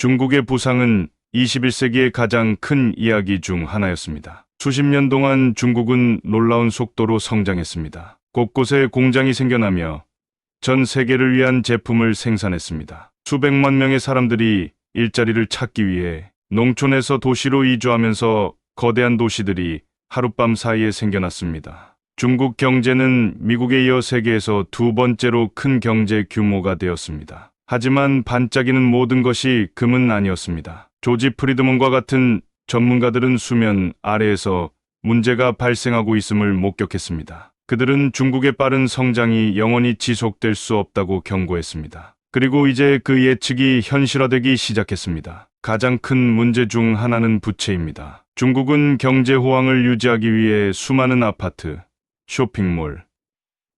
중국의 부상은 21세기의 가장 큰 이야기 중 하나였습니다. 수십 년 동안 중국은 놀라운 속도로 성장했습니다. 곳곳에 공장이 생겨나며 전 세계를 위한 제품을 생산했습니다. 수백만 명의 사람들이 일자리를 찾기 위해 농촌에서 도시로 이주하면서 거대한 도시들이 하룻밤 사이에 생겨났습니다. 중국 경제는 미국에 이어 세계에서 두 번째로 큰 경제 규모가 되었습니다. 하지만 반짝이는 모든 것이 금은 아니었습니다. 조지 프리드먼과 같은 전문가들은 수면 아래에서 문제가 발생하고 있음을 목격했습니다. 그들은 중국의 빠른 성장이 영원히 지속될 수 없다고 경고했습니다. 그리고 이제 그 예측이 현실화되기 시작했습니다. 가장 큰 문제 중 하나는 부채입니다. 중국은 경제 호황을 유지하기 위해 수많은 아파트, 쇼핑몰,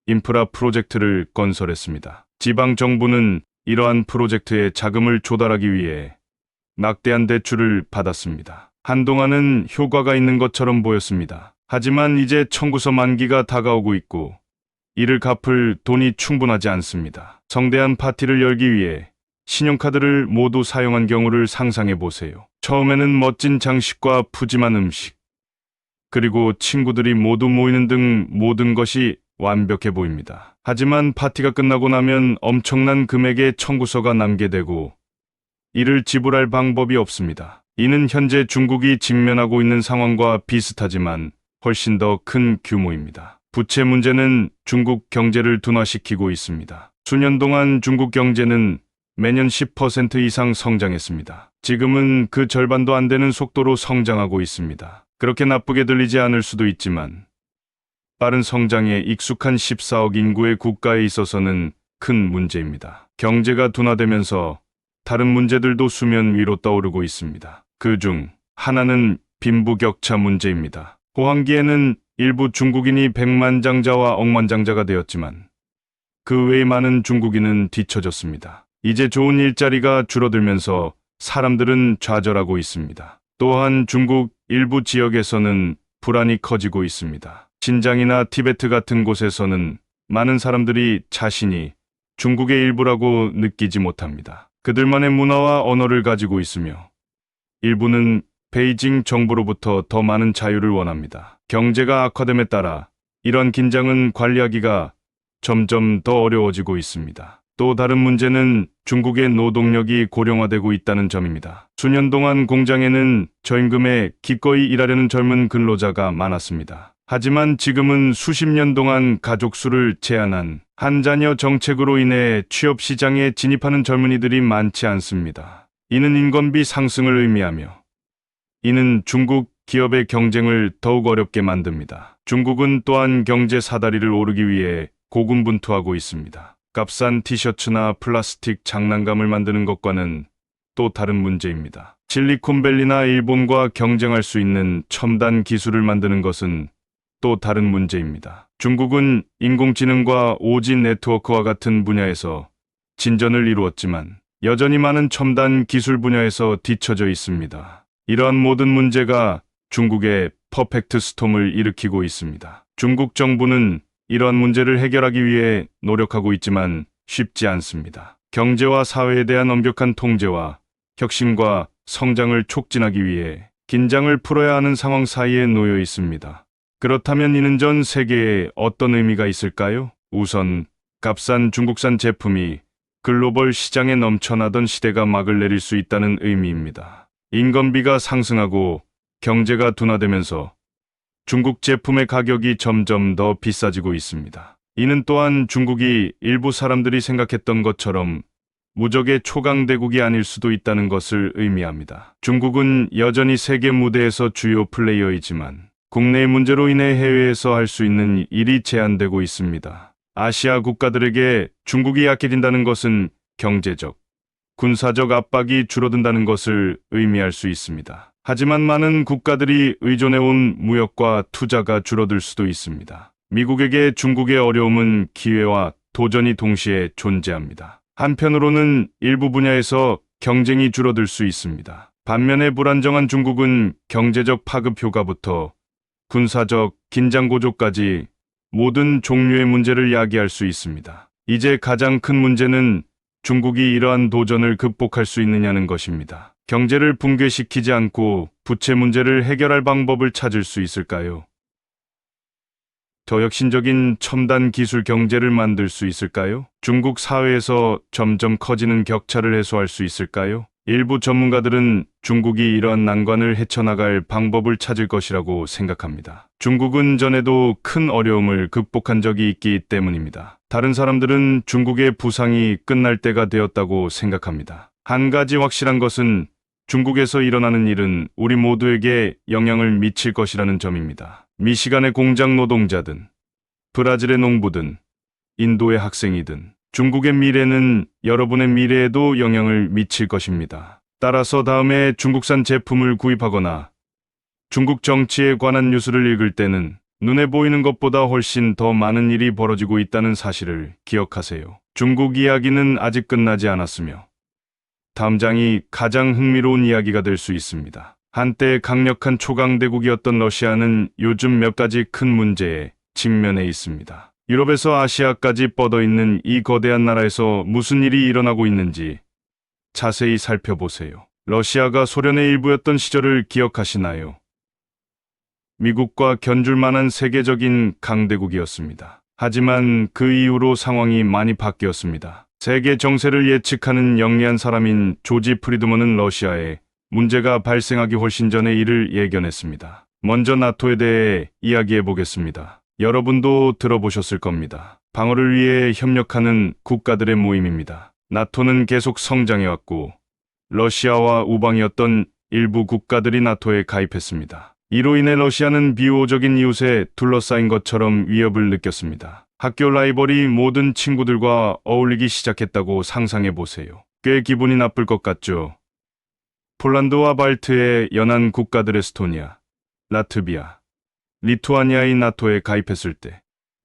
인프라 프로젝트를 건설했습니다. 지방 정부는 이러한 프로젝트에 자금을 조달하기 위해 막대한 대출을 받았습니다. 한동안은 효과가 있는 것처럼 보였습니다. 하지만 이제 청구서 만기가 다가오고 있고 이를 갚을 돈이 충분하지 않습니다. 성대한 파티를 열기 위해 신용카드를 모두 사용한 경우를 상상해 보세요. 처음에는 멋진 장식과 푸짐한 음식, 그리고 친구들이 모두 모이는 등 모든 것이 완벽해 보입니다. 하지만 파티가 끝나고 나면 엄청난 금액의 청구서가 남게 되고 이를 지불할 방법이 없습니다. 이는 현재 중국이 직면하고 있는 상황과 비슷하지만 훨씬 더 큰 규모입니다. 부채 문제는 중국 경제를 둔화시키고 있습니다. 수년 동안 중국 경제는 매년 10% 이상 성장했습니다. 지금은 그 절반도 안 되는 속도로 성장하고 있습니다. 그렇게 나쁘게 들리지 않을 수도 있지만 빠른 성장에 익숙한 14억 인구의 국가에 있어서는 큰 문제입니다. 경제가 둔화되면서 다른 문제들도 수면 위로 떠오르고 있습니다. 그중 하나는 빈부격차 문제입니다. 호황기에는 일부 중국인이 백만장자와 억만장자가 되었지만 그 외의 많은 중국인은 뒤처졌습니다. 이제 좋은 일자리가 줄어들면서 사람들은 좌절하고 있습니다. 또한 중국 일부 지역에서는 불안이 커지고 있습니다. 신장이나 티베트 같은 곳에서는 많은 사람들이 자신이 중국의 일부라고 느끼지 못합니다. 그들만의 문화와 언어를 가지고 있으며 일부는 베이징 정부로부터 더 많은 자유를 원합니다. 경제가 악화됨에 따라 이런 긴장은 관리하기가 점점 더 어려워지고 있습니다. 또 다른 문제는 중국의 노동력이 고령화되고 있다는 점입니다. 수년 동안 공장에는 저임금에 기꺼이 일하려는 젊은 근로자가 많았습니다. 하지만 지금은 수십 년 동안 가족 수를 제한한 한 자녀 정책으로 인해 취업 시장에 진입하는 젊은이들이 많지 않습니다. 이는 인건비 상승을 의미하며 이는 중국 기업의 경쟁을 더욱 어렵게 만듭니다. 중국은 또한 경제 사다리를 오르기 위해 고군분투하고 있습니다. 값싼 티셔츠나 플라스틱 장난감을 만드는 것과는 또 다른 문제입니다. 실리콘밸리나 일본과 경쟁할 수 있는 첨단 기술을 만드는 것은 또 다른 문제입니다. 중국은 인공지능과 5G 네트워크와 같은 분야에서 진전을 이루었지만 여전히 많은 첨단 기술 분야에서 뒤처져 있습니다. 이러한 모든 문제가 중국의 퍼펙트 스톰을 일으키고 있습니다. 중국 정부는 이러한 문제를 해결하기 위해 노력하고 있지만 쉽지 않습니다. 경제와 사회에 대한 엄격한 통제와 혁신과 성장을 촉진하기 위해 긴장을 풀어야 하는 상황 사이에 놓여 있습니다. 그렇다면 이는 전 세계에 어떤 의미가 있을까요? 우선 값싼 중국산 제품이 글로벌 시장에 넘쳐나던 시대가 막을 내릴 수 있다는 의미입니다. 인건비가 상승하고 경제가 둔화되면서 중국 제품의 가격이 점점 더 비싸지고 있습니다. 이는 또한 중국이 일부 사람들이 생각했던 것처럼 무적의 초강대국이 아닐 수도 있다는 것을 의미합니다. 중국은 여전히 세계 무대에서 주요 플레이어이지만 국내의 문제로 인해 해외에서 할 수 있는 일이 제한되고 있습니다. 아시아 국가들에게 중국이 약해진다는 것은 경제적, 군사적 압박이 줄어든다는 것을 의미할 수 있습니다. 하지만 많은 국가들이 의존해온 무역과 투자가 줄어들 수도 있습니다. 미국에게 중국의 어려움은 기회와 도전이 동시에 존재합니다. 한편으로는 일부 분야에서 경쟁이 줄어들 수 있습니다. 반면에 불안정한 중국은 경제적 파급 효과부터 군사적 긴장 고조까지 모든 종류의 문제를 야기할 수 있습니다. 이제 가장 큰 문제는 중국이 이러한 도전을 극복할 수 있느냐는 것입니다. 경제를 붕괴시키지 않고 부채 문제를 해결할 방법을 찾을 수 있을까요? 더 혁신적인 첨단 기술 경제를 만들 수 있을까요? 중국 사회에서 점점 커지는 격차를 해소할 수 있을까요? 일부 전문가들은 중국이 이러한 난관을 헤쳐나갈 방법을 찾을 것이라고 생각합니다. 중국은 전에도 큰 어려움을 극복한 적이 있기 때문입니다. 다른 사람들은 중국의 부상이 끝날 때가 되었다고 생각합니다. 한 가지 확실한 것은 중국에서 일어나는 일은 우리 모두에게 영향을 미칠 것이라는 점입니다. 미시간의 공장 노동자든, 브라질의 농부든, 인도의 학생이든, 중국의 미래는 여러분의 미래에도 영향을 미칠 것입니다. 따라서 다음에 중국산 제품을 구입하거나 중국 정치에 관한 뉴스를 읽을 때는 눈에 보이는 것보다 훨씬 더 많은 일이 벌어지고 있다는 사실을 기억하세요. 중국 이야기는 아직 끝나지 않았으며 다음 장이 가장 흥미로운 이야기가 될 수 있습니다. 한때 강력한 초강대국이었던 러시아는 요즘 몇 가지 큰 문제에 직면해 있습니다. 유럽에서 아시아까지 뻗어있는 이 거대한 나라에서 무슨 일이 일어나고 있는지 자세히 살펴보세요. 러시아가 소련의 일부였던 시절을 기억하시나요? 미국과 견줄 만한 세계적인 강대국이었습니다. 하지만 그 이후로 상황이 많이 바뀌었습니다. 세계 정세를 예측하는 영리한 사람인 조지 프리드먼은 러시아에 문제가 발생하기 훨씬 전에 이를 예견했습니다. 먼저 나토에 대해 이야기해 보겠습니다. 여러분도 들어보셨을 겁니다. 방어를 위해 협력하는 국가들의 모임입니다. 나토는 계속 성장해왔고 러시아와 우방이었던 일부 국가들이 나토에 가입했습니다. 이로 인해 러시아는 비우호적인 이웃에 둘러싸인 것처럼 위협을 느꼈습니다. 학교 라이벌이 모든 친구들과 어울리기 시작했다고 상상해 보세요. 꽤 기분이 나쁠 것 같죠? 폴란드와 발트의 연안 국가들 에스토니아, 라트비아, 리투아니아의 나토에 가입했을 때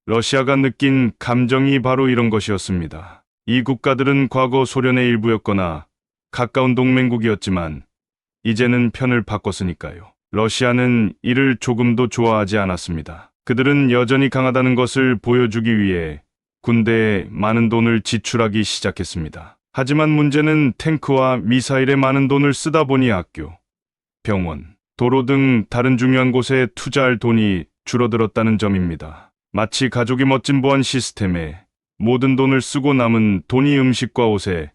러시아가 느낀 감정이 바로 이런 것이었습니다. 이 국가들은 과거 소련의 일부였거나 가까운 동맹국이었지만 이제는 편을 바꿨으니까요. 러시아는 이를 조금도 좋아하지 않았습니다. 그들은 여전히 강하다는 것을 보여주기 위해 군대에 많은 돈을 지출하기 시작했습니다. 하지만 문제는 탱크와 미사일에 많은 돈을 쓰다 보니 학교, 병원, 도로 등 다른 중요한 곳에 투자할 돈이 줄어들었다는 점입니다. 마치 가족이 멋진 보안 시스템에 모든 돈을 쓰고 남은 돈이 음식과 옷에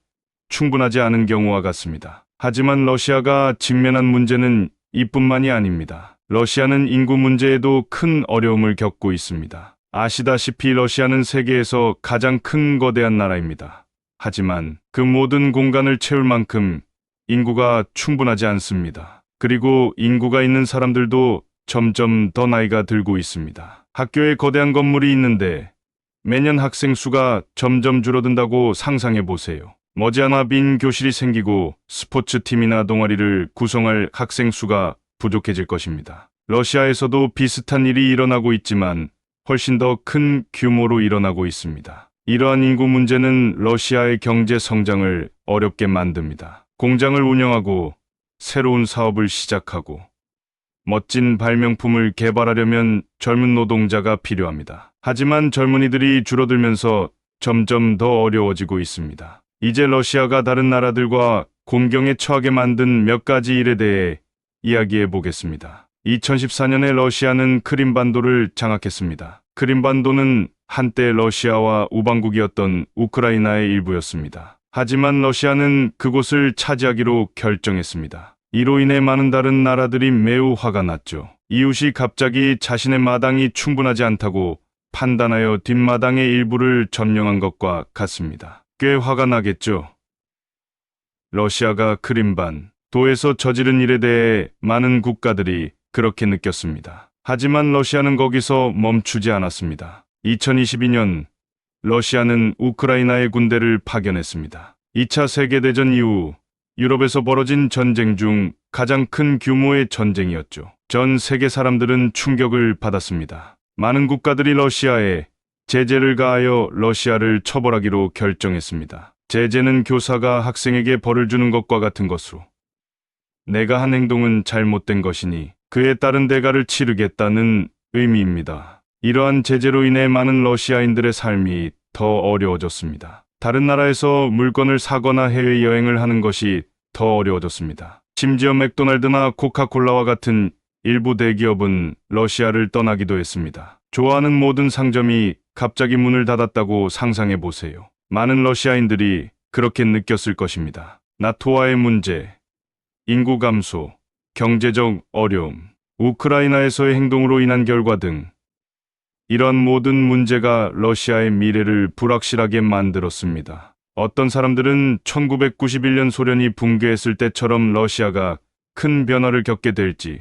충분하지 않은 경우와 같습니다. 하지만 러시아가 직면한 문제는 이뿐만이 아닙니다. 러시아는 인구 문제에도 큰 어려움을 겪고 있습니다. 아시다시피 러시아는 세계에서 가장 큰 거대한 나라입니다. 하지만 그 모든 공간을 채울 만큼 인구가 충분하지 않습니다. 그리고 인구가 있는 사람들도 점점 더 나이가 들고 있습니다. 학교에 거대한 건물이 있는데 매년 학생 수가 점점 줄어든다고 상상해 보세요. 머지않아 빈 교실이 생기고 스포츠팀이나 동아리를 구성할 학생 수가 부족해질 것입니다. 러시아에서도 비슷한 일이 일어나고 있지만 훨씬 더 큰 규모로 일어나고 있습니다. 이러한 인구 문제는 러시아의 경제 성장을 어렵게 만듭니다. 공장을 운영하고 새로운 사업을 시작하고 멋진 발명품을 개발하려면 젊은 노동자가 필요합니다. 하지만 젊은이들이 줄어들면서 점점 더 어려워지고 있습니다. 이제 러시아가 다른 나라들과 곤경에 처하게 만든 몇 가지 일에 대해 이야기해 보겠습니다. 2014년에 러시아는 크림반도를 장악했습니다. 크림반도는 한때 러시아와 우방국이었던 우크라이나의 일부였습니다. 하지만 러시아는 그곳을 차지하기로 결정했습니다. 이로 인해 많은 다른 나라들이 매우 화가 났죠. 이웃이 갑자기 자신의 마당이 충분하지 않다고 판단하여 뒷마당의 일부를 점령한 것과 같습니다. 꽤 화가 나겠죠. 러시아가 크림반도에서 저지른 일에 대해 많은 국가들이 그렇게 느꼈습니다. 하지만 러시아는 거기서 멈추지 않았습니다. 2022년 러시아는 우크라이나의 군대를 파견했습니다. 2차 세계대전 이후 유럽에서 벌어진 전쟁 중 가장 큰 규모의 전쟁이었죠. 전 세계 사람들은 충격을 받았습니다. 많은 국가들이 러시아에 제재를 가하여 러시아를 처벌하기로 결정했습니다. 제재는 교사가 학생에게 벌을 주는 것과 같은 것으로 내가 한 행동은 잘못된 것이니 그에 따른 대가를 치르겠다는 의미입니다. 이러한 제재로 인해 많은 러시아인들의 삶이 더 어려워졌습니다. 다른 나라에서 물건을 사거나 해외여행을 하는 것이 더 어려워졌습니다. 심지어 맥도날드나 코카콜라와 같은 일부 대기업은 러시아를 떠나기도 했습니다. 좋아하는 모든 상점이 갑자기 문을 닫았다고 상상해 보세요. 많은 러시아인들이 그렇게 느꼈을 것입니다. 나토와의 문제, 인구 감소, 경제적 어려움, 우크라이나에서의 행동으로 인한 결과 등 이런 모든 문제가 러시아의 미래를 불확실하게 만들었습니다. 어떤 사람들은 1991년 소련이 붕괴했을 때처럼 러시아가 큰 변화를 겪게 될지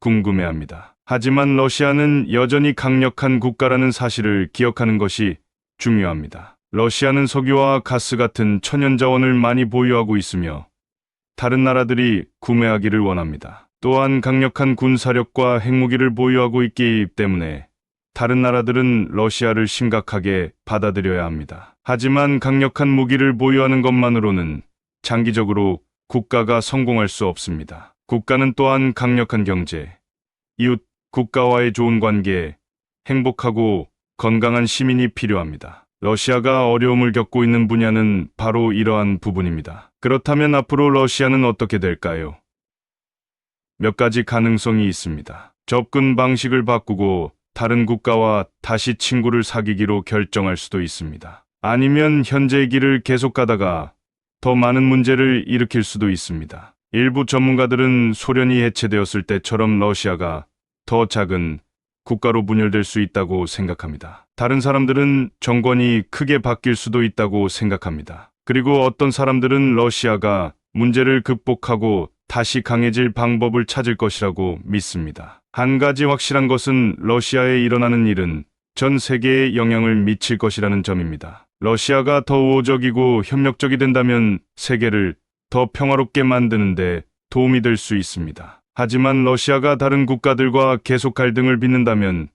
궁금해합니다. 하지만 러시아는 여전히 강력한 국가라는 사실을 기억하는 것이 중요합니다. 러시아는 석유와 가스 같은 천연자원을 많이 보유하고 있으며 다른 나라들이 구매하기를 원합니다. 또한 강력한 군사력과 핵무기를 보유하고 있기 때문에 다른 나라들은 러시아를 심각하게 받아들여야 합니다. 하지만 강력한 무기를 보유하는 것만으로는 장기적으로 국가가 성공할 수 없습니다. 국가는 또한 강력한 경제, 이웃 국가와의 좋은 관계, 행복하고 건강한 시민이 필요합니다. 러시아가 어려움을 겪고 있는 분야는 바로 이러한 부분입니다. 그렇다면 앞으로 러시아는 어떻게 될까요? 몇 가지 가능성이 있습니다. 접근 방식을 바꾸고 다른 국가와 다시 친구를 사귀기로 결정할 수도 있습니다. 아니면 현재의 길을 계속 가다가 더 많은 문제를 일으킬 수도 있습니다. 일부 전문가들은 소련이 해체되었을 때처럼 러시아가 더 작은 국가로 분열될 수 있다고 생각합니다. 다른 사람들은 정권이 크게 바뀔 수도 있다고 생각합니다. 그리고 어떤 사람들은 러시아가 문제를 극복하고 다시 강해질 방법을 찾을 것이라고 믿습니다. 한 가지 확실한 것은 러시아에 일어나는 일은 전 세계에 영향을 미칠 것이라는 점입니다. 러시아가 더 우호적이고 협력적이 된다면 세계를 더 평화롭게 만드는데 도움이 될 수 있습니다. 하지만 러시아가 다른 국가들과 계속 갈등을 빚는다면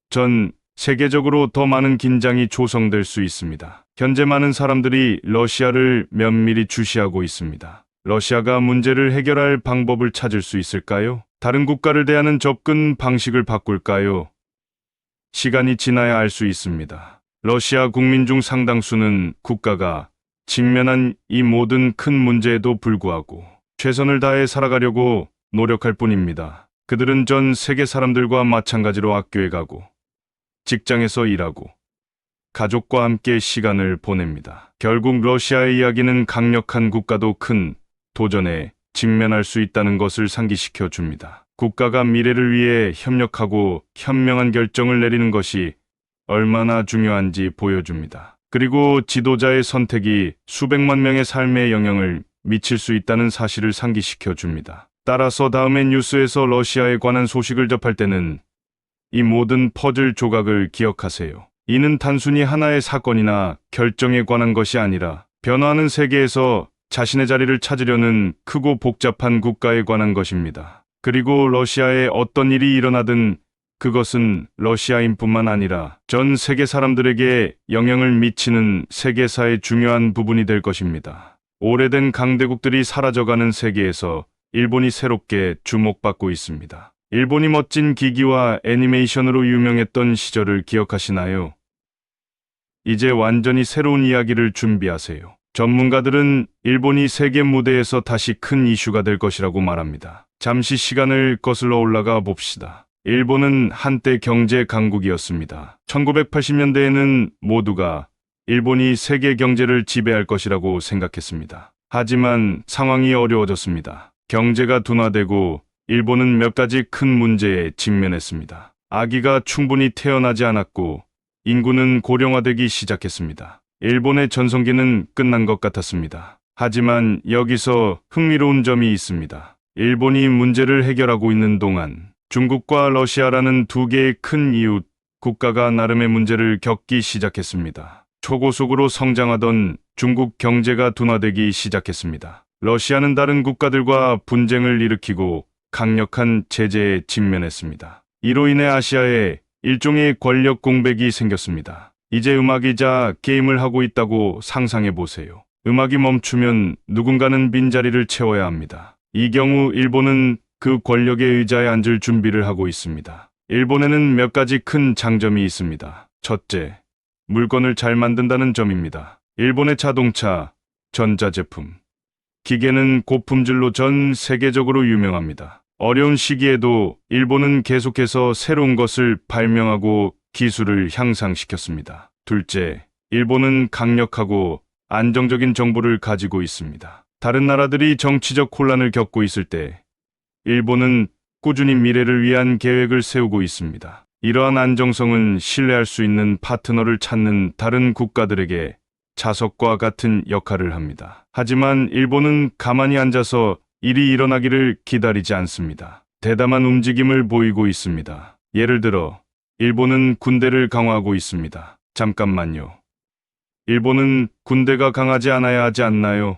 전 세계적으로 더 많은 긴장이 조성될 수 있습니다. 현재 많은 사람들이 러시아를 면밀히 주시하고 있습니다. 러시아가 문제를 해결할 방법을 찾을 수 있을까요? 다른 국가를 대하는 접근 방식을 바꿀까요? 시간이 지나야 알 수 있습니다. 러시아 국민 중 상당수는 국가가 직면한 이 모든 큰 문제에도 불구하고 최선을 다해 살아가려고 노력할 뿐입니다. 그들은 전 세계 사람들과 마찬가지로 학교에 가고 직장에서 일하고 가족과 함께 시간을 보냅니다. 결국 러시아의 이야기는 강력한 국가도 큰 도전에 직면할 수 있다는 것을 상기시켜 줍니다. 국가가 미래를 위해 협력하고 현명한 결정을 내리는 것이 얼마나 중요한지 보여줍니다. 그리고 지도자의 선택이 수백만 명의 삶에 영향을 미칠 수 있다는 사실을 상기시켜 줍니다. 따라서 다음의 뉴스에서 러시아에 관한 소식을 접할 때는 이 모든 퍼즐 조각을 기억하세요. 이는 단순히 하나의 사건이나 결정에 관한 것이 아니라 변화하는 세계에서 자신의 자리를 찾으려는 크고 복잡한 국가에 관한 것입니다. 그리고 러시아에 어떤 일이 일어나든 그것은 러시아인뿐만 아니라 전 세계 사람들에게 영향을 미치는 세계사의 중요한 부분이 될 것입니다. 오래된 강대국들이 사라져가는 세계에서 일본이 새롭게 주목받고 있습니다. 일본이 멋진 기기와 애니메이션으로 유명했던 시절을 기억하시나요? 이제 완전히 새로운 이야기를 준비하세요. 전문가들은 일본이 세계 무대에서 다시 큰 이슈가 될 것이라고 말합니다. 잠시 시간을 거슬러 올라가 봅시다. 일본은 한때 경제 강국이었습니다. 1980년대에는 모두가 일본이 세계 경제를 지배할 것이라고 생각했습니다. 하지만 상황이 어려워졌습니다. 경제가 둔화되고 일본은 몇 가지 큰 문제에 직면했습니다. 아기가 충분히 태어나지 않았고 인구는 고령화되기 시작했습니다. 일본의 전성기는 끝난 것 같았습니다. 하지만 여기서 흥미로운 점이 있습니다. 일본이 문제를 해결하고 있는 동안 중국과 러시아라는 두 개의 큰 이웃 국가가 나름의 문제를 겪기 시작했습니다. 초고속으로 성장하던 중국 경제가 둔화되기 시작했습니다. 러시아는 다른 국가들과 분쟁을 일으키고 강력한 제재에 직면했습니다. 이로 인해 아시아에 일종의 권력 공백이 생겼습니다. 이제 음악이자 게임을 하고 있다고 상상해 보세요. 음악이 멈추면 누군가는 빈자리를 채워야 합니다. 이 경우 일본은 그 권력의 의자에 앉을 준비를 하고 있습니다. 일본에는 몇 가지 큰 장점이 있습니다. 첫째, 물건을 잘 만든다는 점입니다. 일본의 자동차, 전자제품, 기계는 고품질로 전 세계적으로 유명합니다. 어려운 시기에도 일본은 계속해서 새로운 것을 발명하고 기술을 향상시켰습니다. 둘째, 일본은 강력하고 안정적인 정부를 가지고 있습니다. 다른 나라들이 정치적 혼란을 겪고 있을 때 일본은 꾸준히 미래를 위한 계획을 세우고 있습니다. 이러한 안정성은 신뢰할 수 있는 파트너를 찾는 다른 국가들에게 자석과 같은 역할을 합니다. 하지만 일본은 가만히 앉아서 일이 일어나기를 기다리지 않습니다. 대담한 움직임을 보이고 있습니다. 예를 들어, 일본은 군대를 강화하고 있습니다. 잠깐만요. 일본은 군대가 강하지 않아야 하지 않나요?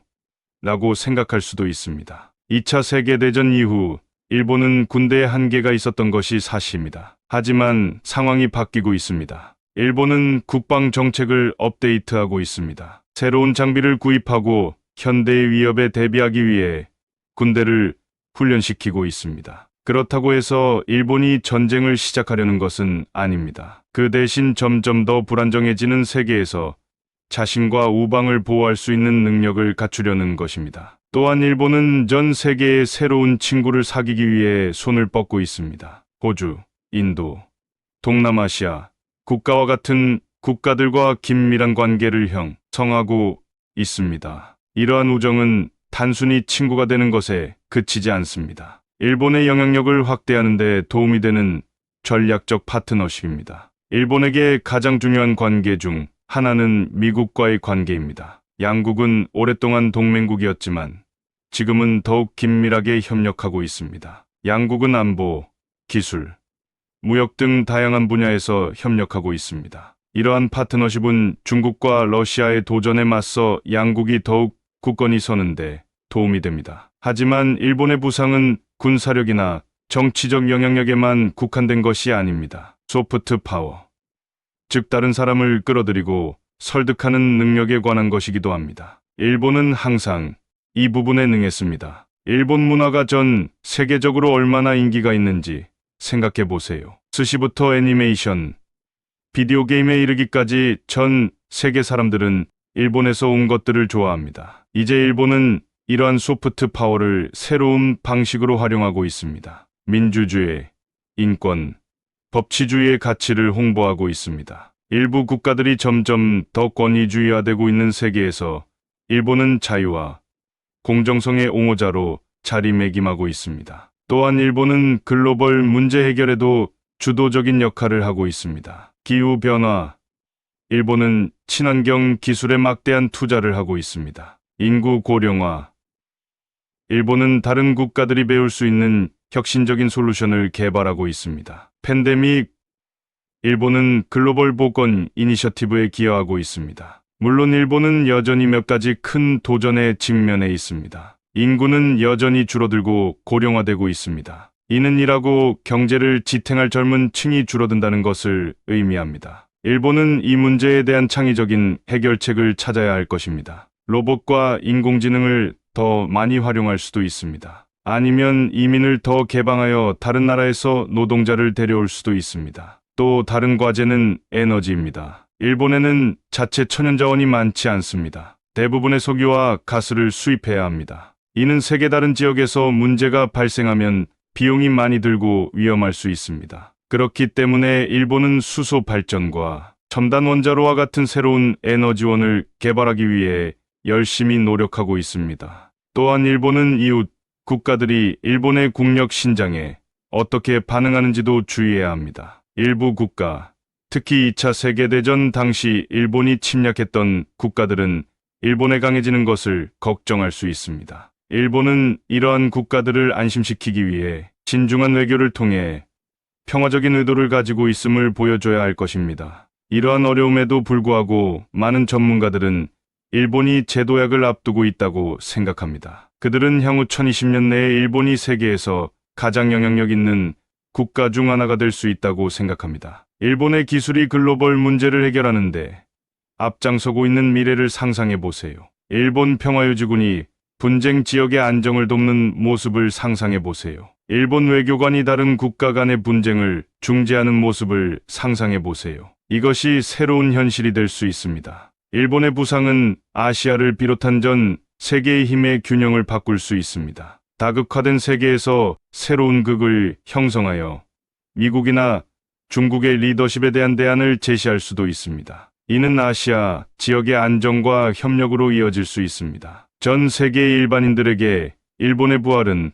라고 생각할 수도 있습니다. 2차 세계대전 이후 일본은 군대의 한계가 있었던 것이 사실입니다. 하지만 상황이 바뀌고 있습니다. 일본은 국방 정책을 업데이트하고 있습니다. 새로운 장비를 구입하고 현대의 위협에 대비하기 위해 군대를 훈련시키고 있습니다. 그렇다고 해서 일본이 전쟁을 시작하려는 것은 아닙니다. 그 대신 점점 더 불안정해지는 세계에서 자신과 우방을 보호할 수 있는 능력을 갖추려는 것입니다. 또한 일본은 전 세계의 새로운 친구를 사귀기 위해 손을 뻗고 있습니다. 호주, 인도, 동남아시아 국가와 같은 국가들과 긴밀한 관계를 형성하고 있습니다. 이러한 우정은 단순히 친구가 되는 것에 그치지 않습니다. 일본의 영향력을 확대하는 데 도움이 되는 전략적 파트너십입니다. 일본에게 가장 중요한 관계 중 하나는 미국과의 관계입니다. 양국은 오랫동안 동맹국이었지만 지금은 더욱 긴밀하게 협력하고 있습니다. 양국은 안보, 기술, 무역 등 다양한 분야에서 협력하고 있습니다. 이러한 파트너십은 중국과 러시아의 도전에 맞서 양국이 더욱 굳건히 서는데 도움이 됩니다. 하지만 일본의 부상은 군사력이나 정치적 영향력에만 국한된 것이 아닙니다. 소프트 파워, 즉 다른 사람을 끌어들이고 설득하는 능력에 관한 것이기도 합니다. 일본은 항상 이 부분에 능했습니다. 일본 문화가 전 세계적으로 얼마나 인기가 있는지 생각해 보세요. 스시부터 애니메이션, 비디오 게임에 이르기까지 전 세계 사람들은 일본에서 온 것들을 좋아합니다. 이제 일본은 이러한 소프트 파워를 새로운 방식으로 활용하고 있습니다. 민주주의, 인권, 법치주의의 가치를 홍보하고 있습니다. 일부 국가들이 점점 더 권위주의화되고 있는 세계에서 일본은 자유와 공정성의 옹호자로 자리매김하고 있습니다. 또한 일본은 글로벌 문제 해결에도 주도적인 역할을 하고 있습니다. 기후변화, 일본은 친환경 기술에 막대한 투자를 하고 있습니다. 인구 고령화, 일본은 다른 국가들이 배울 수 있는 혁신적인 솔루션을 개발하고 있습니다. 팬데믹, 일본은 글로벌 보건 이니셔티브에 기여하고 있습니다. 물론 일본은 여전히 몇 가지 큰 도전에 직면해 있습니다. 인구는 여전히 줄어들고 고령화되고 있습니다. 이는 일하고 경제를 지탱할 젊은 층이 줄어든다는 것을 의미합니다. 일본은 이 문제에 대한 창의적인 해결책을 찾아야 할 것입니다. 로봇과 인공지능을 더 많이 활용할 수도 있습니다. 아니면 이민을 더 개방하여 다른 나라에서 노동자를 데려올 수도 있습니다. 또 다른 과제는 에너지입니다. 일본에는 자체 천연자원이 많지 않습니다. 대부분의 석유와 가스를 수입해야 합니다. 이는 세계 다른 지역에서 문제가 발생하면 비용이 많이 들고 위험할 수 있습니다. 그렇기 때문에 일본은 수소 발전과 첨단 원자로와 같은 새로운 에너지원을 개발하기 위해 열심히 노력하고 있습니다. 또한 일본은 이웃 국가들이 일본의 국력 신장에 어떻게 반응하는지도 주의해야 합니다. 일부 국가, 특히 2차 세계대전 당시 일본이 침략했던 국가들은 일본에 강해지는 것을 걱정할 수 있습니다. 일본은 이러한 국가들을 안심시키기 위해 신중한 외교를 통해 평화적인 의도를 가지고 있음을 보여줘야 할 것입니다. 이러한 어려움에도 불구하고 많은 전문가들은 일본이 제도약을 앞두고 있다고 생각합니다. 그들은 향후 2020년 내에 일본이 세계에서 가장 영향력 있는 국가 중 하나가 될 수 있다고 생각합니다. 일본의 기술이 글로벌 문제를 해결하는데 앞장서고 있는 미래를 상상해 보세요. 일본 평화유지군이 분쟁 지역의 안정을 돕는 모습을 상상해 보세요. 일본 외교관이 다른 국가 간의 분쟁을 중재하는 모습을 상상해 보세요. 이것이 새로운 현실이 될 수 있습니다. 일본의 부상은 아시아를 비롯한 전 세계의 힘의 균형을 바꿀 수 있습니다. 다극화된 세계에서 새로운 극을 형성하여 미국이나 중국의 리더십에 대한 대안을 제시할 수도 있습니다. 이는 아시아 지역의 안정과 협력으로 이어질 수 있습니다. 전 세계의 일반인들에게 일본의 부활은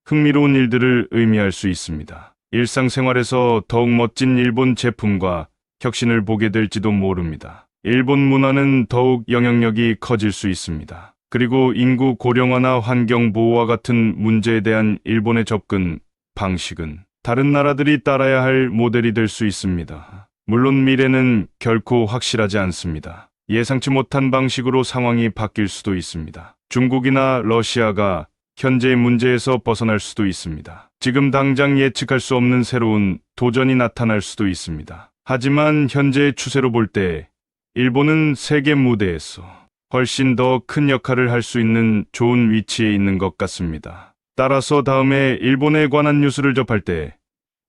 흥미로운 일들을 의미할 수 있습니다. 일상생활에서 더욱 멋진 일본 제품과 혁신을 보게 될지도 모릅니다. 일본 문화는 더욱 영향력이 커질 수 있습니다. 그리고 인구 고령화나 환경 보호와 같은 문제에 대한 일본의 접근 방식은 다른 나라들이 따라야 할 모델이 될 수 있습니다. 물론 미래는 결코 확실하지 않습니다. 예상치 못한 방식으로 상황이 바뀔 수도 있습니다. 중국이나 러시아가 현재의 문제에서 벗어날 수도 있습니다. 지금 당장 예측할 수 없는 새로운 도전이 나타날 수도 있습니다. 하지만 현재의 추세로 볼 때 일본은 세계 무대에서 훨씬 더 큰 역할을 할 수 있는 좋은 위치에 있는 것 같습니다. 따라서 다음에 일본에 관한 뉴스를 접할 때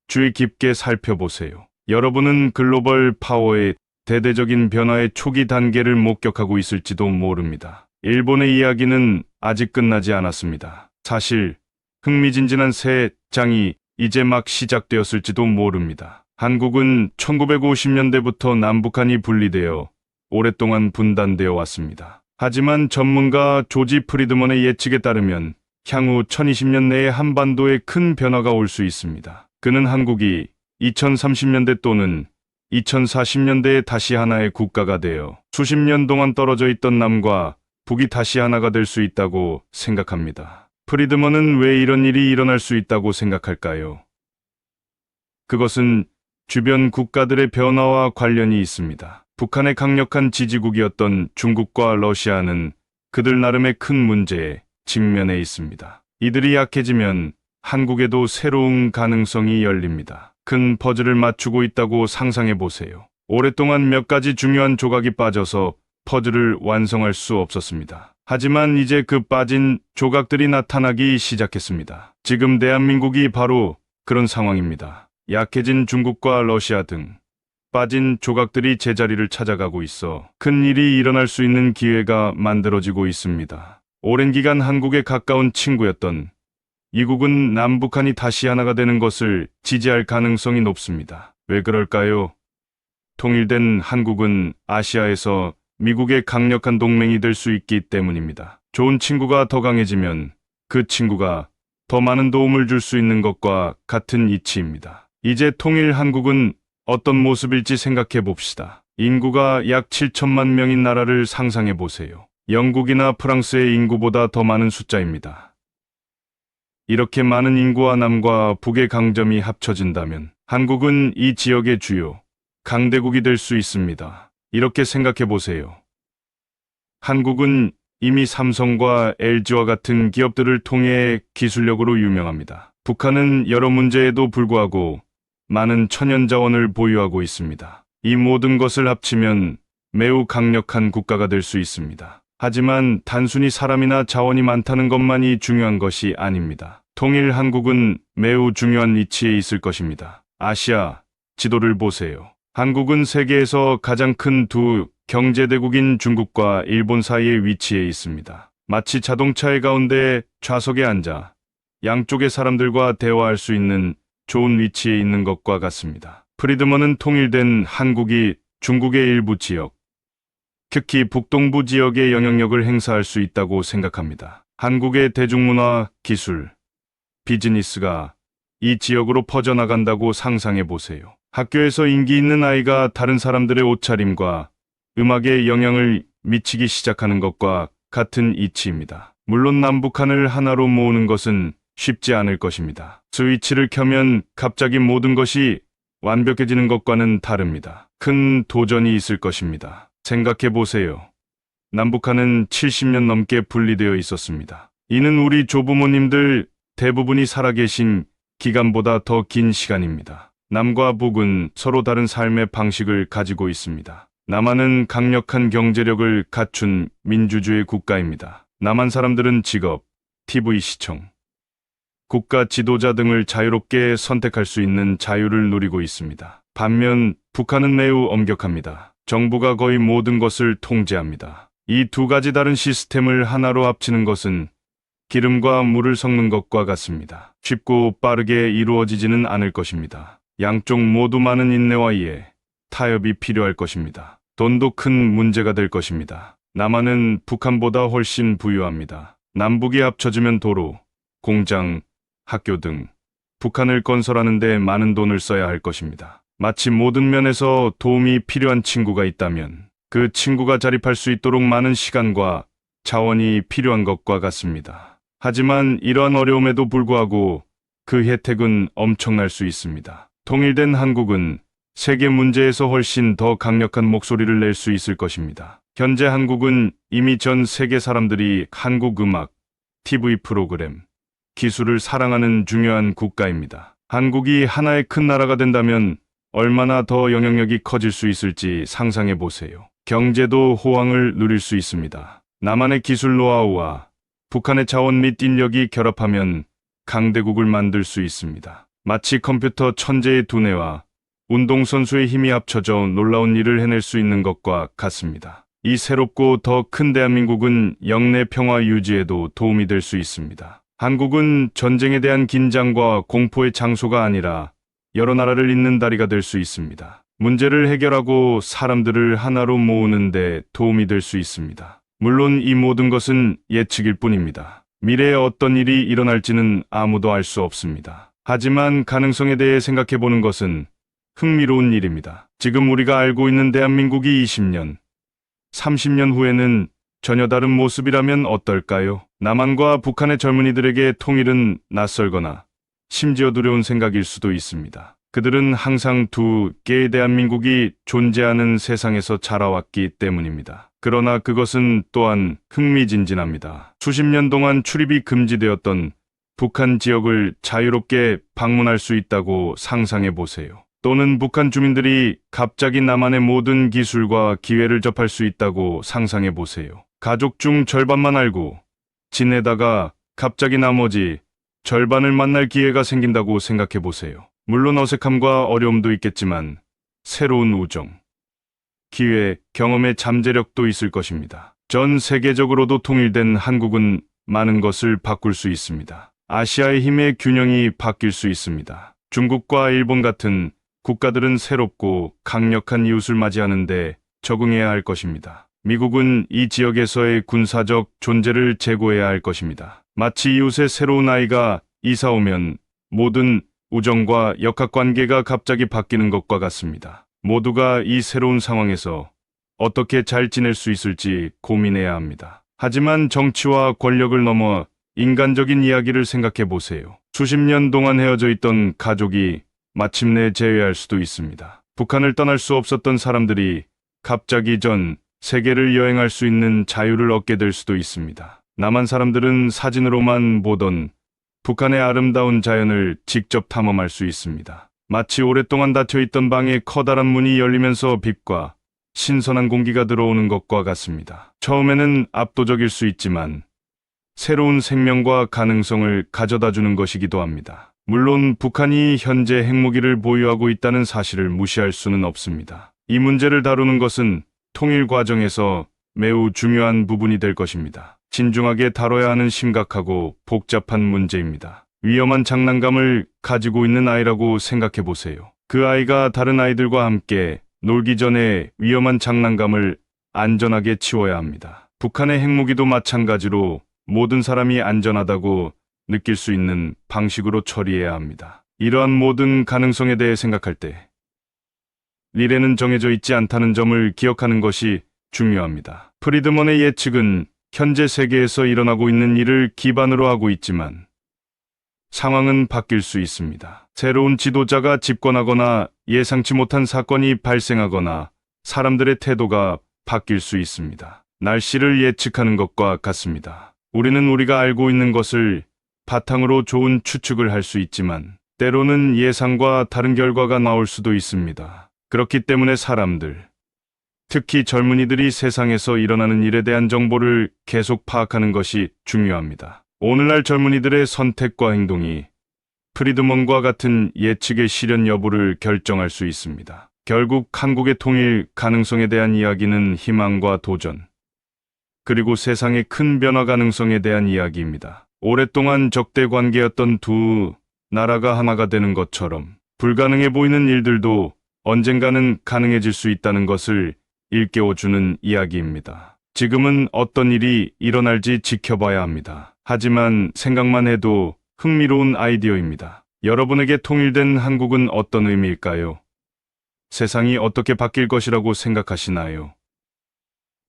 주의 깊게 살펴보세요. 여러분은 글로벌 파워의 대대적인 변화의 초기 단계를 목격하고 있을지도 모릅니다. 일본의 이야기는 아직 끝나지 않았습니다. 사실 흥미진진한 새 장이 이제 막 시작되었을지도 모릅니다. 한국은 1950년대부터 남북한이 분리되어 오랫동안 분단되어 왔습니다. 하지만 전문가 조지 프리드먼의 예측에 따르면 향후 1020년 내에 한반도에 큰 변화가 올 수 있습니다. 그는 한국이 2030년대 또는 2040년대에 다시 하나의 국가가 되어 수십 년 동안 떨어져 있던 남과 북이 다시 하나가 될 수 있다고 생각합니다. 프리드먼은 왜 이런 일이 일어날 수 있다고 생각할까요? 그것은 주변 국가들의 변화와 관련이 있습니다. 북한의 강력한 지지국이었던 중국과 러시아는 그들 나름의 큰 문제에 직면해 있습니다. 이들이 약해지면 한국에도 새로운 가능성이 열립니다. 큰 퍼즐을 맞추고 있다고 상상해 보세요. 오랫동안 몇 가지 중요한 조각이 빠져서 퍼즐을 완성할 수 없었습니다. 하지만 이제 그 빠진 조각들이 나타나기 시작했습니다. 지금 대한민국이 바로 그런 상황입니다. 약해진 중국과 러시아 등 빠진 조각들이 제자리를 찾아가고 있어 큰 일이 일어날 수 있는 기회가 만들어지고 있습니다. 오랜 기간 한국에 가까운 친구였던 미국은 남북한이 다시 하나가 되는 것을 지지할 가능성이 높습니다. 왜 그럴까요? 통일된 한국은 아시아에서 미국의 강력한 동맹이 될 수 있기 때문입니다. 좋은 친구가 더 강해지면 그 친구가 더 많은 도움을 줄 수 있는 것과 같은 이치입니다. 이제 통일 한국은 어떤 모습일지 생각해 봅시다. 인구가 약 7천만 명인 나라를 상상해 보세요. 영국이나 프랑스의 인구보다 더 많은 숫자입니다. 이렇게 많은 인구와 남과 북의 강점이 합쳐진다면 한국은 이 지역의 주요 강대국이 될 수 있습니다. 이렇게 생각해 보세요. 한국은 이미 삼성과 LG와 같은 기업들을 통해 기술력으로 유명합니다. 북한은 여러 문제에도 불구하고 많은 천연자원을 보유하고 있습니다. 이 모든 것을 합치면 매우 강력한 국가가 될 수 있습니다. 하지만 단순히 사람이나 자원이 많다는 것만이 중요한 것이 아닙니다. 통일 한국은 매우 중요한 위치에 있을 것입니다. 아시아 지도를 보세요. 한국은 세계에서 가장 큰 두 경제대국인 중국과 일본 사이에 위치해 있습니다. 마치 자동차의 가운데 좌석에 앉아 양쪽의 사람들과 대화할 수 있는 좋은 위치에 있는 것과 같습니다. 프리드먼은 통일된 한국이 중국의 일부 지역, 특히 북동부 지역에 영향력을 행사할 수 있다고 생각합니다. 한국의 대중문화, 기술, 비즈니스가 이 지역으로 퍼져나간다고 상상해 보세요. 학교에서 인기 있는 아이가 다른 사람들의 옷차림과 음악에 영향을 미치기 시작하는 것과 같은 이치입니다. 물론 남북한을 하나로 모으는 것은 쉽지 않을 것입니다. 스위치를 켜면 갑자기 모든 것이 완벽해지는 것과는 다릅니다. 큰 도전이 있을 것입니다. 생각해 보세요. 남북한은 70년 넘게 분리되어 있었습니다. 이는 우리 조부모님들 대부분이 살아계신 기간보다 더 긴 시간입니다. 남과 북은 서로 다른 삶의 방식을 가지고 있습니다. 남한은 강력한 경제력을 갖춘 민주주의 국가입니다. 남한 사람들은 직업, TV 시청, 국가 지도자 등을 자유롭게 선택할 수 있는 자유를 누리고 있습니다. 반면 북한은 매우 엄격합니다. 정부가 거의 모든 것을 통제합니다. 이 두 가지 다른 시스템을 하나로 합치는 것은 기름과 물을 섞는 것과 같습니다. 쉽고 빠르게 이루어지지는 않을 것입니다. 양쪽 모두 많은 인내와 이해, 타협이 필요할 것입니다. 돈도 큰 문제가 될 것입니다. 남한은 북한보다 훨씬 부유합니다. 남북이 합쳐지면 도로, 공장, 학교 등 북한을 건설하는 데 많은 돈을 써야 할 것입니다. 마치 모든 면에서 도움이 필요한 친구가 있다면 그 친구가 자립할 수 있도록 많은 시간과 자원이 필요한 것과 같습니다. 하지만 이러한 어려움에도 불구하고 그 혜택은 엄청날 수 있습니다. 통일된 한국은 세계 문제에서 훨씬 더 강력한 목소리를 낼 수 있을 것입니다. 현재 한국은 이미 전 세계 사람들이 한국 음악, TV 프로그램, 기술을 사랑하는 중요한 국가입니다. 한국이 하나의 큰 나라가 된다면 얼마나 더 영향력이 커질 수 있을지 상상해 보세요. 경제도 호황을 누릴 수 있습니다. 남한의 기술 노하우와 북한의 자원 및 인력이 결합하면 강대국을 만들 수 있습니다. 마치 컴퓨터 천재의 두뇌와 운동선수의 힘이 합쳐져 놀라운 일을 해낼 수 있는 것과 같습니다. 이 새롭고 더 큰 대한민국은 영내 평화 유지에도 도움이 될 수 있습니다. 한국은 전쟁에 대한 긴장과 공포의 장소가 아니라 여러 나라를 잇는 다리가 될 수 있습니다. 문제를 해결하고 사람들을 하나로 모으는 데 도움이 될 수 있습니다. 물론 이 모든 것은 예측일 뿐입니다. 미래에 어떤 일이 일어날지는 아무도 알 수 없습니다. 하지만 가능성에 대해 생각해 보는 것은 흥미로운 일입니다. 지금 우리가 알고 있는 대한민국이 20년, 30년 후에는 전혀 다른 모습이라면 어떨까요? 남한과 북한의 젊은이들에게 통일은 낯설거나 심지어 두려운 생각일 수도 있습니다. 그들은 항상 두 개의 대한민국이 존재하는 세상에서 자라왔기 때문입니다. 그러나 그것은 또한 흥미진진합니다. 수십 년 동안 출입이 금지되었던 북한 지역을 자유롭게 방문할 수 있다고 상상해 보세요. 또는 북한 주민들이 갑자기 남한의 모든 기술과 기회를 접할 수 있다고 상상해 보세요. 가족 중 절반만 알고 지내다가 갑자기 나머지 절반을 만날 기회가 생긴다고 생각해 보세요. 물론 어색함과 어려움도 있겠지만 새로운 우정, 기회, 경험의 잠재력도 있을 것입니다. 전 세계적으로도 통일된 한국은 많은 것을 바꿀 수 있습니다. 아시아의 힘의 균형이 바뀔 수 있습니다. 중국과 일본 같은 국가들은 새롭고 강력한 이웃을 맞이하는데 적응해야 할 것입니다. 미국은 이 지역에서의 군사적 존재를 제고해야 할 것입니다. 마치 이웃의 새로운 아이가 이사 오면 모든 우정과 역학관계가 갑자기 바뀌는 것과 같습니다. 모두가 이 새로운 상황에서 어떻게 잘 지낼 수 있을지 고민해야 합니다. 하지만 정치와 권력을 넘어 인간적인 이야기를 생각해 보세요. 수십 년 동안 헤어져 있던 가족이 마침내 재회할 수도 있습니다. 북한을 떠날 수 없었던 사람들이 갑자기 전 세계를 여행할 수 있는 자유를 얻게 될 수도 있습니다. 남한 사람들은 사진으로만 보던 북한의 아름다운 자연을 직접 탐험할 수 있습니다. 마치 오랫동안 닫혀있던 방에 커다란 문이 열리면서 빛과 신선한 공기가 들어오는 것과 같습니다. 처음에는 압도적일 수 있지만 새로운 생명과 가능성을 가져다 주는 것이기도 합니다. 물론 북한이 현재 핵무기를 보유하고 있다는 사실을 무시할 수는 없습니다. 이 문제를 다루는 것은 통일 과정에서 매우 중요한 부분이 될 것입니다. 신중하게 다뤄야 하는 심각하고 복잡한 문제입니다. 위험한 장난감을 가지고 있는 아이라고 생각해 보세요. 그 아이가 다른 아이들과 함께 놀기 전에 위험한 장난감을 안전하게 치워야 합니다. 북한의 핵무기도 마찬가지로 모든 사람이 안전하다고 느낄 수 있는 방식으로 처리해야 합니다. 이러한 모든 가능성에 대해 생각할 때 미래는 정해져 있지 않다는 점을 기억하는 것이 중요합니다. 프리드먼의 예측은 현재 세계에서 일어나고 있는 일을 기반으로 하고 있지만 상황은 바뀔 수 있습니다. 새로운 지도자가 집권하거나 예상치 못한 사건이 발생하거나 사람들의 태도가 바뀔 수 있습니다. 날씨를 예측하는 것과 같습니다. 우리는 우리가 알고 있는 것을 바탕으로 좋은 추측을 할 수 있지만 때로는 예상과 다른 결과가 나올 수도 있습니다. 그렇기 때문에 사람들, 특히 젊은이들이 세상에서 일어나는 일에 대한 정보를 계속 파악하는 것이 중요합니다. 오늘날 젊은이들의 선택과 행동이 프리드먼과 같은 예측의 실현 여부를 결정할 수 있습니다. 결국 한국의 통일 가능성에 대한 이야기는 희망과 도전, 그리고 세상의 큰 변화 가능성에 대한 이야기입니다. 오랫동안 적대 관계였던 두 나라가 하나가 되는 것처럼 불가능해 보이는 일들도 언젠가는 가능해질 수 있다는 것을 일깨워주는 이야기입니다. 지금은 어떤 일이 일어날지 지켜봐야 합니다. 하지만 생각만 해도 흥미로운 아이디어입니다. 여러분에게 통일된 한국은 어떤 의미일까요? 세상이 어떻게 바뀔 것이라고 생각하시나요?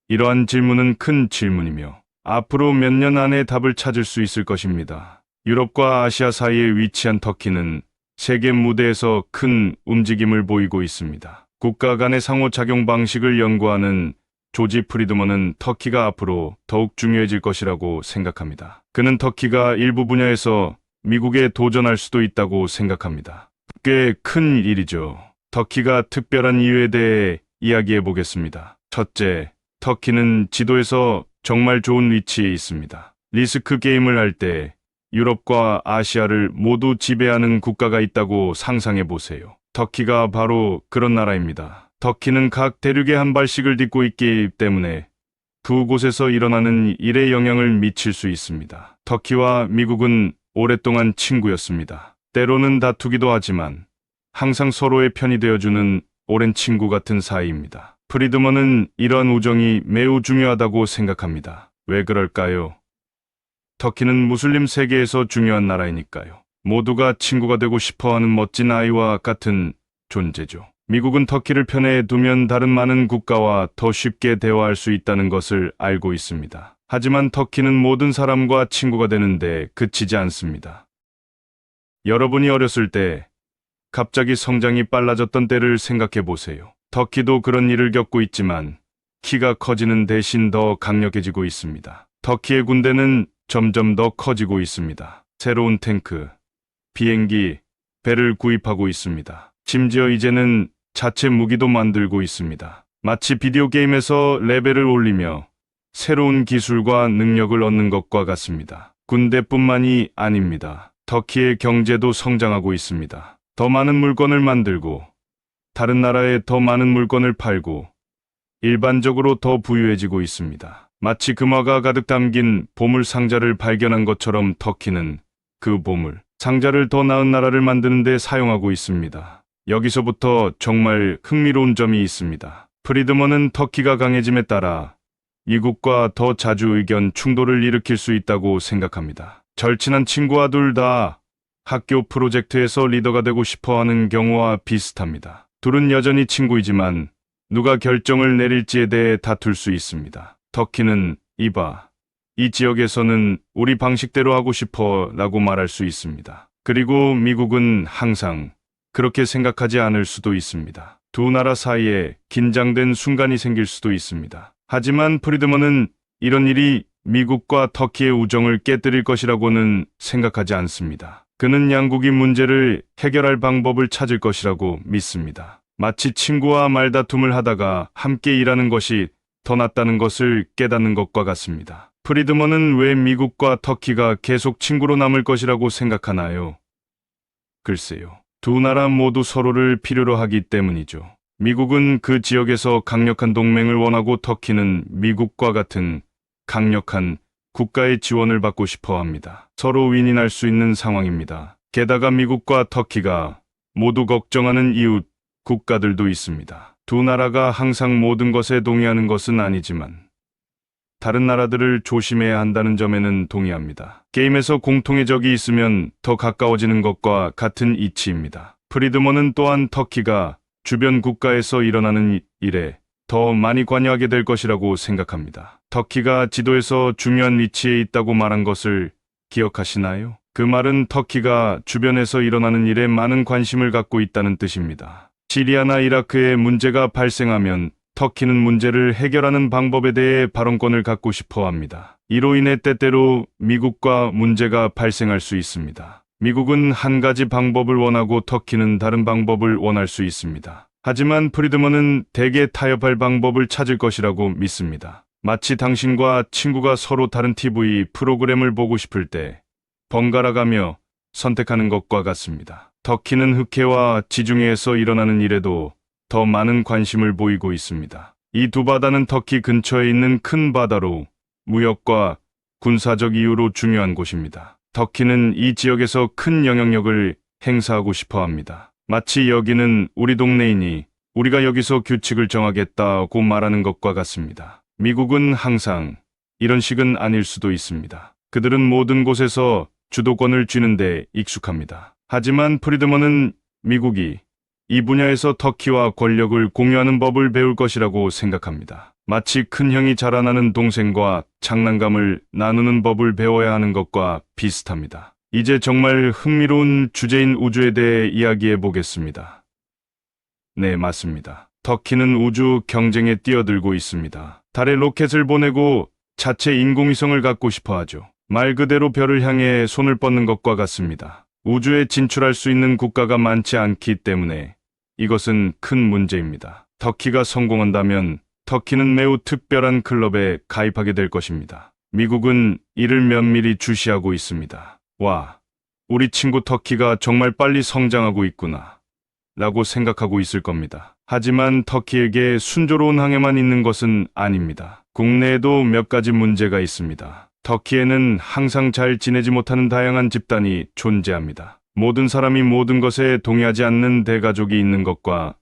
이러한 질문은 큰 질문이며 앞으로 몇 년 안에 답을 찾을 수 있을 것입니다. 유럽과 아시아 사이에 위치한 터키는 세계 무대에서 큰 움직임을 보이고 있습니다. 국가 간의 상호작용 방식을 연구하는 조지 프리드먼은 터키가 앞으로 더욱 중요해질 것이라고 생각합니다. 그는 터키가 일부 분야에서 미국에 도전할 수도 있다고 생각합니다. 꽤 큰 일이죠. 터키가 특별한 이유에 대해 이야기해 보겠습니다. 첫째, 터키는 지도에서 정말 좋은 위치에 있습니다. 리스크 게임을 할 때 유럽과 아시아를 모두 지배하는 국가가 있다고 상상해 보세요. 터키가 바로 그런 나라입니다. 터키는 각 대륙에 한 발씩을 딛고 있기 때문에 두 곳에서 일어나는 일에 영향을 미칠 수 있습니다. 터키와 미국은 오랫동안 친구였습니다. 때로는 다투기도 하지만 항상 서로의 편이 되어주는 오랜 친구 같은 사이입니다. 프리드먼은 이러한 우정이 매우 중요하다고 생각합니다. 왜 그럴까요? 터키는 무슬림 세계에서 중요한 나라이니까요. 모두가 친구가 되고 싶어하는 멋진 아이와 같은 존재죠. 미국은 터키를 편에 두면 다른 많은 국가와 더 쉽게 대화할 수 있다는 것을 알고 있습니다. 하지만 터키는 모든 사람과 친구가 되는데 그치지 않습니다. 여러분이 어렸을 때 갑자기 성장이 빨라졌던 때를 생각해 보세요. 터키도 그런 일을 겪고 있지만 키가 커지는 대신 더 강력해지고 있습니다. 터키의 군대는 점점 더 커지고 있습니다. 새로운 탱크, 비행기, 배를 구입하고 있습니다. 심지어 이제는 자체 무기도 만들고 있습니다. 마치 비디오 게임에서 레벨을 올리며 새로운 기술과 능력을 얻는 것과 같습니다. 군대뿐만이 아닙니다. 터키의 경제도 성장하고 있습니다. 더 많은 물건을 만들고 다른 나라에 더 많은 물건을 팔고 일반적으로 더 부유해지고 있습니다. 마치 금화가 가득 담긴 보물 상자를 발견한 것처럼 터키는 그 보물 상자를 더 나은 나라를 만드는 데 사용하고 있습니다. 여기서부터 정말 흥미로운 점이 있습니다. 프리드먼은 터키가 강해짐에 따라 미국과 더 자주 의견 충돌을 일으킬 수 있다고 생각합니다. 절친한 친구와 둘 다 학교 프로젝트에서 리더가 되고 싶어하는 경우와 비슷합니다. 둘은 여전히 친구이지만 누가 결정을 내릴지에 대해 다툴 수 있습니다. 터키는 이 지역에서는 우리 방식대로 하고 싶어 라고 말할 수 있습니다. 그리고 미국은 항상 그렇게 생각하지 않을 수도 있습니다. 두 나라 사이에 긴장된 순간이 생길 수도 있습니다. 하지만 프리드먼은 이런 일이 미국과 터키의 우정을 깨뜨릴 것이라고는 생각하지 않습니다. 그는 양국이 문제를 해결할 방법을 찾을 것이라고 믿습니다. 마치 친구와 말다툼을 하다가 함께 일하는 것이 더 낫다는 것을 깨닫는 것과 같습니다. 프리드먼은 왜 미국과 터키가 계속 친구로 남을 것이라고 생각하나요? 글쎄요. 두 나라 모두 서로를 필요로 하기 때문이죠. 미국은 그 지역에서 강력한 동맹을 원하고 터키는 미국과 같은 강력한 국가의 지원을 받고 싶어 합니다. 서로 윈윈할 수 있는 상황입니다. 게다가 미국과 터키가 모두 걱정하는 이웃 국가들도 있습니다. 두 나라가 항상 모든 것에 동의하는 것은 아니지만 다른 나라들을 조심해야 한다는 점에는 동의합니다. 게임에서 공통의 적이 있으면 더 가까워지는 것과 같은 이치입니다. 프리드먼은 또한 터키가 주변 국가에서 일어나는 일에 더 많이 관여하게 될 것이라고 생각합니다. 터키가 지도에서 중요한 위치에 있다고 말한 것을 기억하시나요? 그 말은 터키가 주변에서 일어나는 일에 많은 관심을 갖고 있다는 뜻입니다. 시리아나 이라크에 문제가 발생하면 터키는 문제를 해결하는 방법에 대해 발언권을 갖고 싶어 합니다. 이로 인해 때때로 미국과 문제가 발생할 수 있습니다. 미국은 한 가지 방법을 원하고 터키는 다른 방법을 원할 수 있습니다. 하지만 프리드먼은 대개 타협할 방법을 찾을 것이라고 믿습니다. 마치 당신과 친구가 서로 다른 TV 프로그램을 보고 싶을 때 번갈아가며 선택하는 것과 같습니다. 터키는 흑해와 지중해에서 일어나는 일에도 더 많은 관심을 보이고 있습니다. 이 두 바다는 터키 근처에 있는 큰 바다로 무역과 군사적 이유로 중요한 곳입니다. 터키는 이 지역에서 큰 영향력을 행사하고 싶어 합니다. 마치 여기는 우리 동네이니 우리가 여기서 규칙을 정하겠다고 말하는 것과 같습니다. 미국은 항상 이런 식은 아닐 수도 있습니다. 그들은 모든 곳에서 주도권을 쥐는데 익숙합니다. 하지만 프리드먼은 미국이 이 분야에서 터키와 권력을 공유하는 법을 배울 것이라고 생각합니다. 마치 큰 형이 자라나는 동생과 장난감을 나누는 법을 배워야 하는 것과 비슷합니다. 이제 정말 흥미로운 주제인 우주에 대해 이야기해 보겠습니다. 네, 맞습니다. 터키는 우주 경쟁에 뛰어들고 있습니다. 달에 로켓을 보내고 자체 인공위성을 갖고 싶어 하죠. 말 그대로 별을 향해 손을 뻗는 것과 같습니다. 우주에 진출할 수 있는 국가가 많지 않기 때문에 이것은 큰 문제입니다. 터키가 성공한다면 터키는 매우 특별한 클럽에 가입하게 될 것입니다. 미국은 이를 면밀히 주시하고 있습니다. 와, 우리 친구 터키가 정말 빨리 성장하고 있구나 라고 생각하고 있을 겁니다. 하지만 터키에게 순조로운 항해만 있는 것은 아닙니다. 국내에도 몇 가지 문제가 있습니다. 터키에는 항상 잘 지내지 못하는 다양한 집단이 존재합니다. 모든 사람이 모든 것에 동의하지 않는 대가족이 있는 것과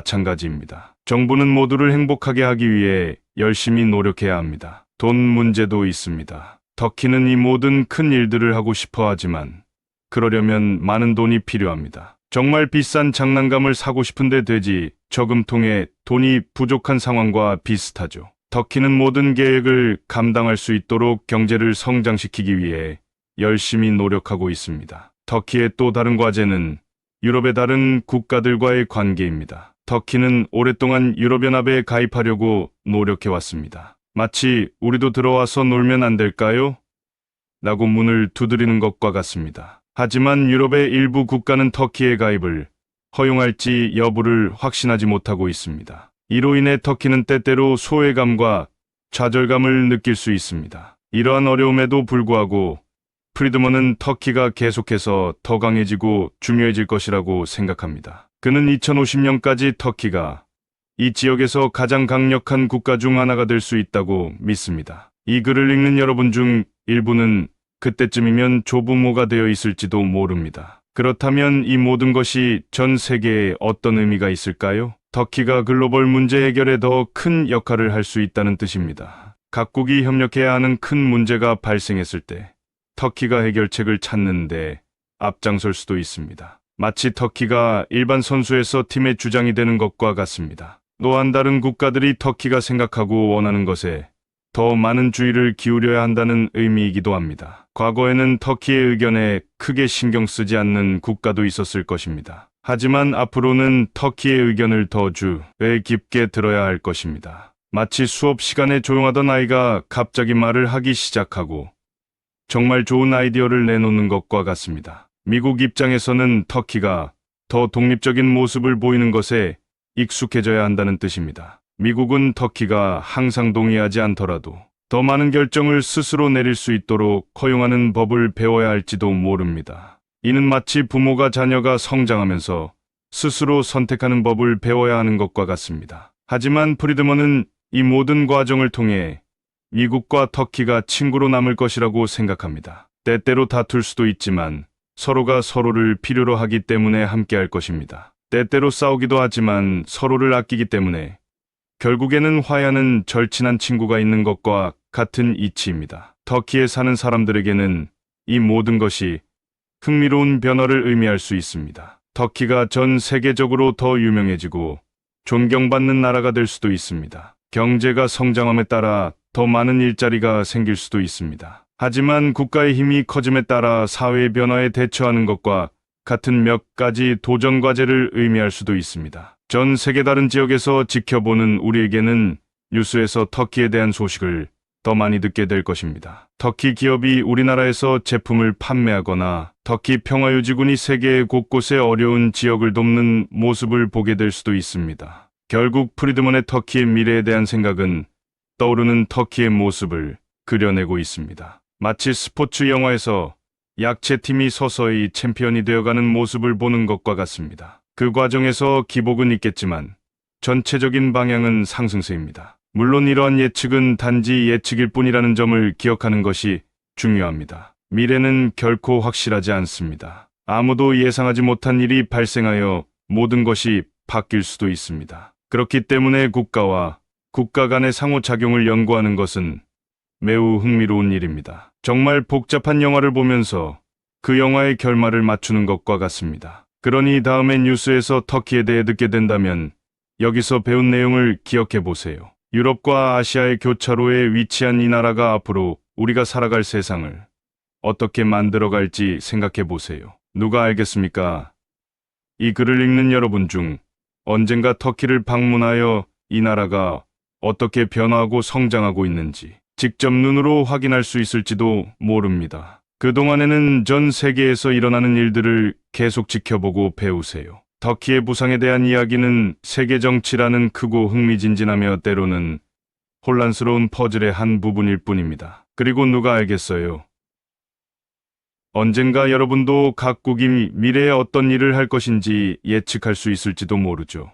마찬가지입니다. 정부는 모두를 행복하게 하기 위해 열심히 노력해야 합니다. 돈 문제도 있습니다. 터키는 이 모든 큰 일들을 하고 싶어 하지만 그러려면 많은 돈이 필요합니다. 정말 비싼 장난감을 사고 싶은데 돼지 저금통에 돈이 부족한 상황과 비슷하죠. 터키는 모든 계획을 감당할 수 있도록 경제를 성장시키기 위해 열심히 노력하고 있습니다. 터키의 또 다른 과제는 유럽의 다른 국가들과의 관계입니다. 터키는 오랫동안 유럽연합에 가입하려고 노력해왔습니다. 마치 우리도 들어와서 놀면 안 될까요? 라고 문을 두드리는 것과 같습니다. 하지만 유럽의 일부 국가는 터키의 가입을 허용할지 여부를 확신하지 못하고 있습니다. 이로 인해 터키는 때때로 소외감과 좌절감을 느낄 수 있습니다. 이러한 어려움에도 불구하고 프리드먼은 터키가 계속해서 더 강해지고 중요해질 것이라고 생각합니다. 그는 2050년까지 터키가 이 지역에서 가장 강력한 국가 중 하나가 될 수 있다고 믿습니다. 이 글을 읽는 여러분 중 일부는 그때쯤이면 조부모가 되어 있을지도 모릅니다. 그렇다면 이 모든 것이 전 세계에 어떤 의미가 있을까요? 터키가 글로벌 문제 해결에 더 큰 역할을 할 수 있다는 뜻입니다. 각국이 협력해야 하는 큰 문제가 발생했을 때 터키가 해결책을 찾는데 앞장설 수도 있습니다. 마치 터키가 일반 선수에서 팀의 주장이 되는 것과 같습니다. 또한 다른 국가들이 터키가 생각하고 원하는 것에 더 많은 주의를 기울여야 한다는 의미이기도 합니다. 과거에는 터키의 의견에 크게 신경 쓰지 않는 국가도 있었을 것입니다. 하지만 앞으로는 터키의 의견을 더 주의 깊게 들어야 할 것입니다. 마치 수업 시간에 조용하던 아이가 갑자기 말을 하기 시작하고 정말 좋은 아이디어를 내놓는 것과 같습니다. 미국 입장에서는 터키가 더 독립적인 모습을 보이는 것에 익숙해져야 한다는 뜻입니다. 미국은 터키가 항상 동의하지 않더라도 더 많은 결정을 스스로 내릴 수 있도록 허용하는 법을 배워야 할지도 모릅니다. 이는 마치 부모가 자녀가 성장하면서 스스로 선택하는 법을 배워야 하는 것과 같습니다. 하지만 프리드먼은 이 모든 과정을 통해 미국과 터키가 친구로 남을 것이라고 생각합니다. 때때로 다툴 수도 있지만 서로가 서로를 필요로 하기 때문에 함께할 것입니다. 때때로 싸우기도 하지만 서로를 아끼기 때문에 결국에는 화해하는 절친한 친구가 있는 것과 같은 이치입니다. 터키에 사는 사람들에게는 이 모든 것이 흥미로운 변화를 의미할 수 있습니다. 터키가 전 세계적으로 더 유명해지고 존경받는 나라가 될 수도 있습니다. 경제가 성장함에 따라 더 많은 일자리가 생길 수도 있습니다. 하지만 국가의 힘이 커짐에 따라 사회의 변화에 대처하는 것과 같은 몇 가지 도전 과제를 의미할 수도 있습니다. 전 세계 다른 지역에서 지켜보는 우리에게는 뉴스에서 터키에 대한 소식을 더 많이 듣게 될 것입니다. 터키 기업이 우리나라에서 제품을 판매하거나 터키 평화유지군이 세계 곳곳의 어려운 지역을 돕는 모습을 보게 될 수도 있습니다. 결국 프리드먼의 터키의 미래에 대한 생각은 떠오르는 터키의 모습을 그려내고 있습니다. 마치 스포츠 영화에서 약체팀이 서서히 챔피언이 되어가는 모습을 보는 것과 같습니다. 그 과정에서 기복은 있겠지만 전체적인 방향은 상승세입니다. 물론 이러한 예측은 단지 예측일 뿐이라는 점을 기억하는 것이 중요합니다. 미래는 결코 확실하지 않습니다. 아무도 예상하지 못한 일이 발생하여 모든 것이 바뀔 수도 있습니다. 그렇기 때문에 국가와 국가 간의 상호작용을 연구하는 것은 매우 흥미로운 일입니다. 정말 복잡한 영화를 보면서 그 영화의 결말을 맞추는 것과 같습니다. 그러니 다음에 뉴스에서 터키에 대해 듣게 된다면 여기서 배운 내용을 기억해 보세요. 유럽과 아시아의 교차로에 위치한 이 나라가 앞으로 우리가 살아갈 세상을 어떻게 만들어갈지 생각해 보세요. 누가 알겠습니까? 이 글을 읽는 여러분 중 언젠가 터키를 방문하여 이 나라가 어떻게 변화하고 성장하고 있는지 직접 눈으로 확인할 수 있을지도 모릅니다. 그동안에는 전 세계에서 일어나는 일들을 계속 지켜보고 배우세요. 터키의 부상에 대한 이야기는 세계 정치라는 크고 흥미진진하며 때로는 혼란스러운 퍼즐의 한 부분일 뿐입니다. 그리고 누가 알겠어요? 언젠가 여러분도 각국이 미래에 어떤 일을 할 것인지 예측할 수 있을지도 모르죠.